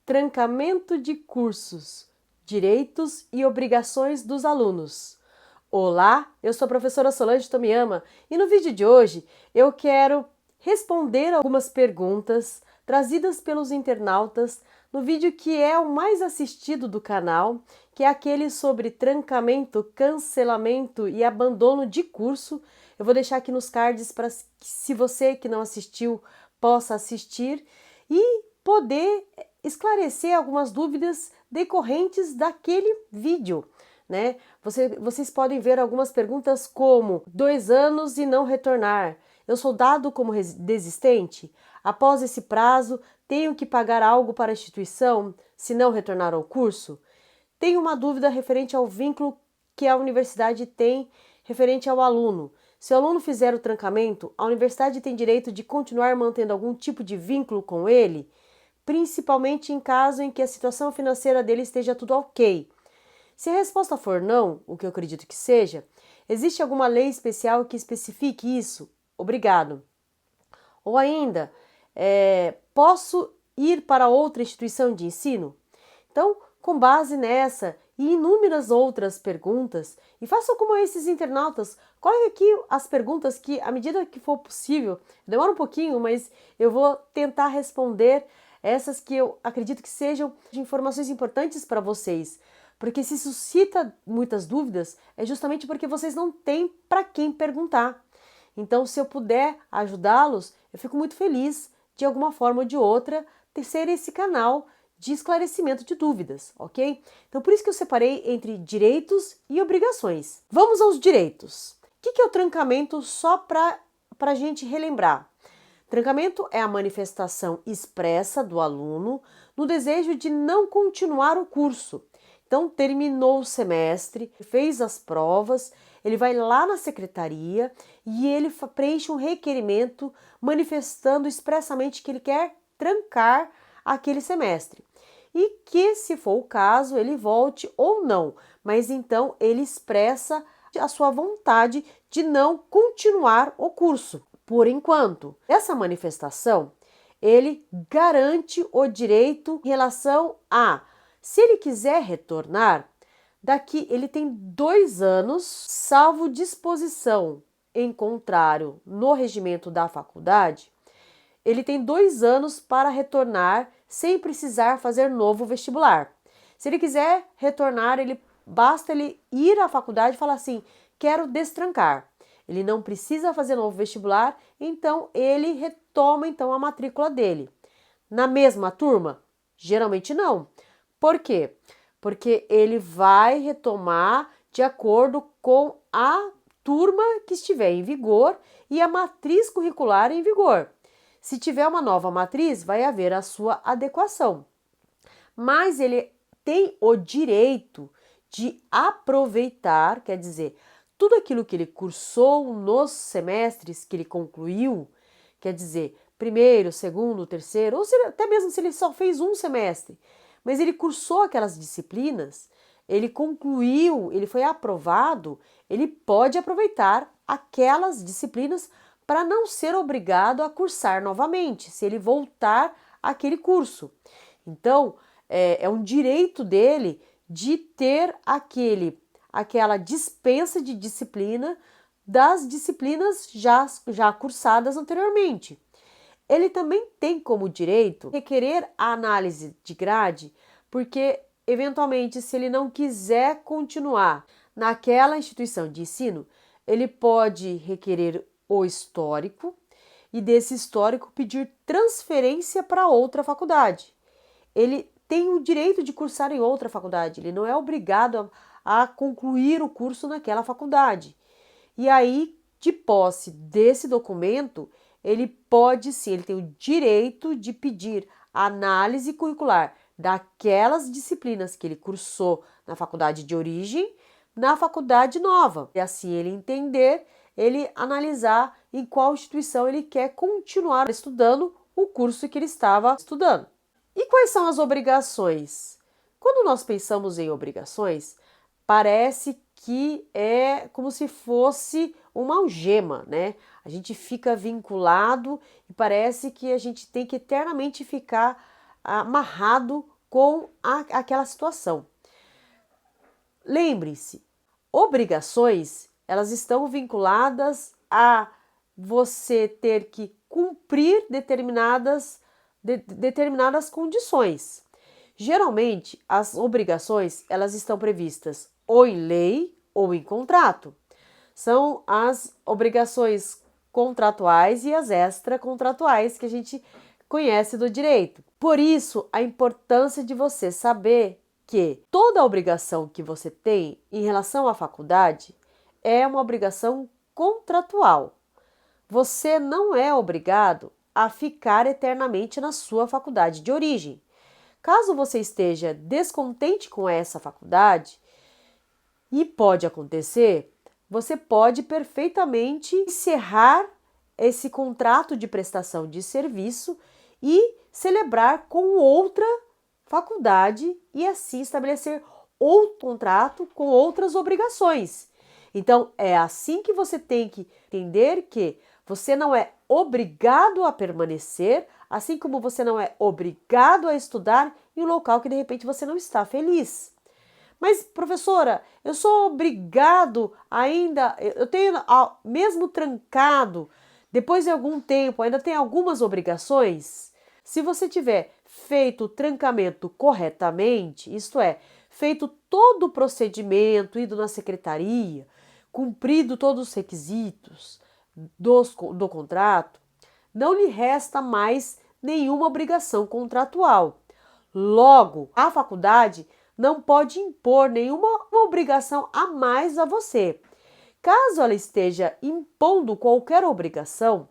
Trancamento de cursos, direitos e obrigações dos alunos. Olá, eu sou a professora Solange Tomiyama e no vídeo de hoje eu quero responder algumas perguntas trazidas pelos internautas no vídeo que é o mais assistido do canal, que é aquele sobre trancamento, cancelamento e abandono de curso. Eu vou deixar aqui nos cards para que, se você que não assistiu, possa assistir e poder esclarecer algumas dúvidas decorrentes daquele vídeo, né? Vocês podem ver algumas perguntas como 2 anos e não retornar. Eu sou dado como desistente? Após esse prazo, tenho que pagar algo para a instituição se não retornar ao curso? Tenho uma dúvida referente ao vínculo que a universidade tem referente ao aluno. Se o aluno fizer o trancamento, a universidade tem direito de continuar mantendo algum tipo de vínculo com ele? Principalmente em caso em que a situação financeira dele esteja tudo ok. Se a resposta for não, o que eu acredito que seja, existe alguma lei especial que especifique isso? Obrigado. Ou ainda, posso ir para outra instituição de ensino? Então, com base nessa e inúmeras outras perguntas, e façam como esses internautas, coloque aqui as perguntas que, à medida que for possível, demora um pouquinho, mas eu vou tentar responder essas que eu acredito que sejam de informações importantes para vocês. Porque se suscita muitas dúvidas, é justamente porque vocês não têm para quem perguntar. Então, se eu puder ajudá-los, eu fico muito feliz, de alguma forma ou de outra, ter ser esse canal de esclarecimento de dúvidas, ok? Então, por isso que eu separei entre direitos e obrigações. Vamos aos direitos. O que é o trancamento, só para a gente relembrar? Trancamento é a manifestação expressa do aluno no desejo de não continuar o curso. Então, terminou o semestre, fez as provas, ele vai lá na secretaria e ele preenche um requerimento manifestando expressamente que ele quer trancar aquele semestre. E que, se for o caso, ele volte ou não, mas então ele expressa a sua vontade de não continuar o curso. Por enquanto, essa manifestação, ele garante o direito em relação a, se ele quiser retornar, daqui ele tem 2 anos, salvo disposição em contrário no regimento da faculdade, ele tem 2 anos para retornar sem precisar fazer novo vestibular. Se ele quiser retornar, basta ele ir à faculdade e falar assim, quero destrancar. Ele não precisa fazer novo vestibular, então ele retoma então a matrícula dele. Na mesma turma? Geralmente não. Por quê? Porque ele vai retomar de acordo com a turma que estiver em vigor e a matriz curricular em vigor. Se tiver uma nova matriz, vai haver a sua adequação. Mas ele tem o direito de aproveitar, quer dizer, tudo aquilo que ele cursou nos semestres que ele concluiu, quer dizer, primeiro, segundo, terceiro, ou até mesmo se ele só fez um semestre, mas ele cursou aquelas disciplinas, ele concluiu, ele foi aprovado, ele pode aproveitar aquelas disciplinas para não ser obrigado a cursar novamente, se ele voltar àquele curso. Então, é um direito dele de ter aquela dispensa de disciplina das disciplinas já cursadas anteriormente. Ele também tem como direito requerer a análise de grade, porque, eventualmente, se ele não quiser continuar naquela instituição de ensino, ele pode requerer o histórico e desse histórico pedir transferência para outra faculdade. Ele tem o direito de cursar em outra faculdade, ele não é obrigado a concluir o curso naquela faculdade. E aí, de posse desse documento, ele pode sim, ele tem o direito de pedir análise curricular daquelas disciplinas que ele cursou na faculdade de origem, na faculdade nova. E assim ele entender, ele analisar em qual instituição ele quer continuar estudando o curso que ele estava estudando. E quais são as obrigações? Quando nós pensamos em obrigações, parece que é como se fosse uma algema, né? A gente fica vinculado e parece que a gente tem que eternamente ficar amarrado com aquela situação. Lembre-se, obrigações, elas estão vinculadas a você ter que cumprir determinadas condições. Geralmente, as obrigações, elas estão previstas ou em lei ou em contrato. São as obrigações contratuais e as extracontratuais que a gente conhece do direito. Por isso, a importância de você saber que toda obrigação que você tem em relação à faculdade é uma obrigação contratual. Você não é obrigado a ficar eternamente na sua faculdade de origem. Caso você esteja descontente com essa faculdade, e pode acontecer, você pode perfeitamente encerrar esse contrato de prestação de serviço e celebrar com outra faculdade e assim estabelecer outro contrato com outras obrigações. Então, é assim que você tem que entender que você não é obrigado a permanecer, assim como você não é obrigado a estudar em um local que de repente você não está feliz. Mas, professora, eu sou obrigado ainda, eu tenho, mesmo trancado, depois de algum tempo, ainda tem algumas obrigações? Se você tiver feito o trancamento corretamente, isto é, feito todo o procedimento, ido na secretaria, cumprido todos os requisitos do contrato, não lhe resta mais nenhuma obrigação contratual. Logo, a faculdade não pode impor nenhuma obrigação a mais a você. Caso ela esteja impondo qualquer obrigação,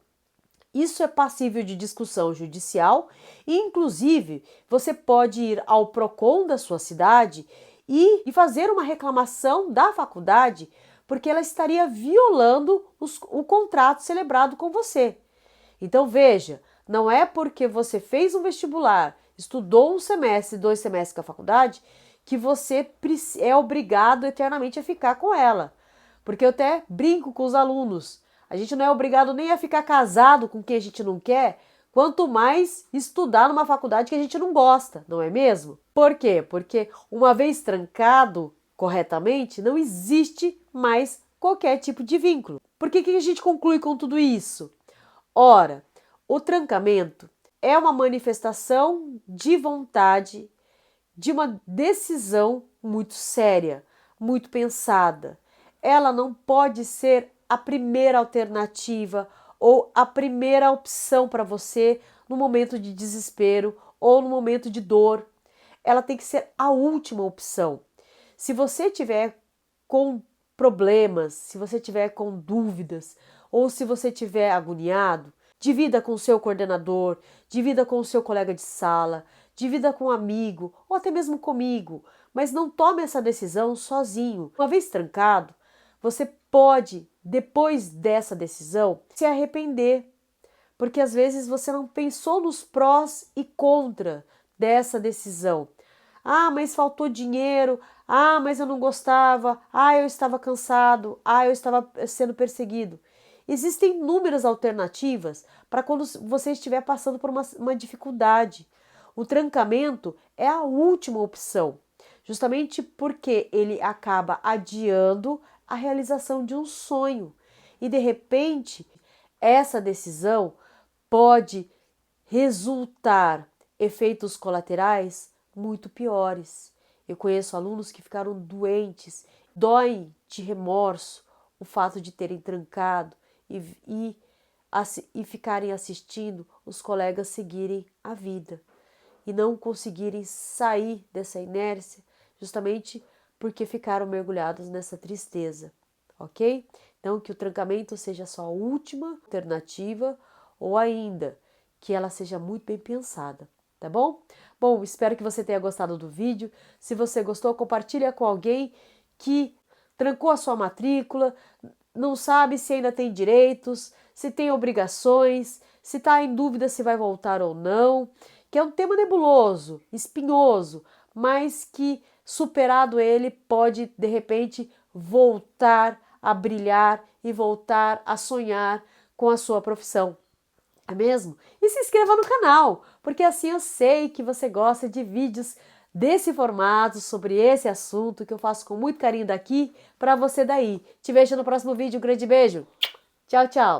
isso é passível de discussão judicial e, inclusive, você pode ir ao PROCON da sua cidade e fazer uma reclamação da faculdade porque ela estaria violando o contrato celebrado com você. Então, veja, não é porque você fez um vestibular, estudou um semestre, 2 semestres com a faculdade, que você é obrigado eternamente a ficar com ela. Porque eu até brinco com os alunos. A gente não é obrigado nem a ficar casado com quem a gente não quer, quanto mais estudar numa faculdade que a gente não gosta, não é mesmo? Por quê? Porque uma vez trancado corretamente, não existe mais qualquer tipo de vínculo. Por que a gente conclui com tudo isso? Ora, o trancamento é uma manifestação de vontade, de uma decisão muito séria, muito pensada. Ela não pode ser a primeira alternativa ou a primeira opção para você no momento de desespero ou no momento de dor. Ela tem que ser a última opção. Se você tiver com problemas, se você tiver com dúvidas ou se você tiver agoniado, divida com o seu coordenador, divida com o seu colega de sala, divida com um amigo ou até mesmo comigo, mas não tome essa decisão sozinho. Uma vez trancado, você pode, depois dessa decisão, se arrepender, porque às vezes você não pensou nos prós e contra dessa decisão. Ah, mas faltou dinheiro. Ah, mas eu não gostava. Ah, eu estava cansado. Ah, eu estava sendo perseguido. Existem inúmeras alternativas para quando você estiver passando por uma dificuldade. O trancamento é a última opção, justamente porque ele acaba adiando a realização de um sonho. E de repente, essa decisão pode resultar efeitos colaterais muito piores. Eu conheço alunos que ficaram doentes, dói de remorso o fato de terem trancado e ficarem assistindo os colegas seguirem a vida e não conseguirem sair dessa inércia justamente porque ficaram mergulhados nessa tristeza, ok? Então, que o trancamento seja só a última alternativa ou ainda que ela seja muito bem pensada, tá bom? Bom, espero que você tenha gostado do vídeo. Se você gostou, compartilha com alguém que trancou a sua matrícula, não sabe se ainda tem direitos, se tem obrigações, se está em dúvida se vai voltar ou não, que é um tema nebuloso, espinhoso, mas que superado ele pode de repente voltar a brilhar e voltar a sonhar com a sua profissão. é mesmo? E se inscreva no canal, porque assim eu sei que você gosta de vídeos desse formato, sobre esse assunto, que eu faço com muito carinho daqui para você daí. Te vejo no próximo vídeo, um grande beijo. Tchau, tchau.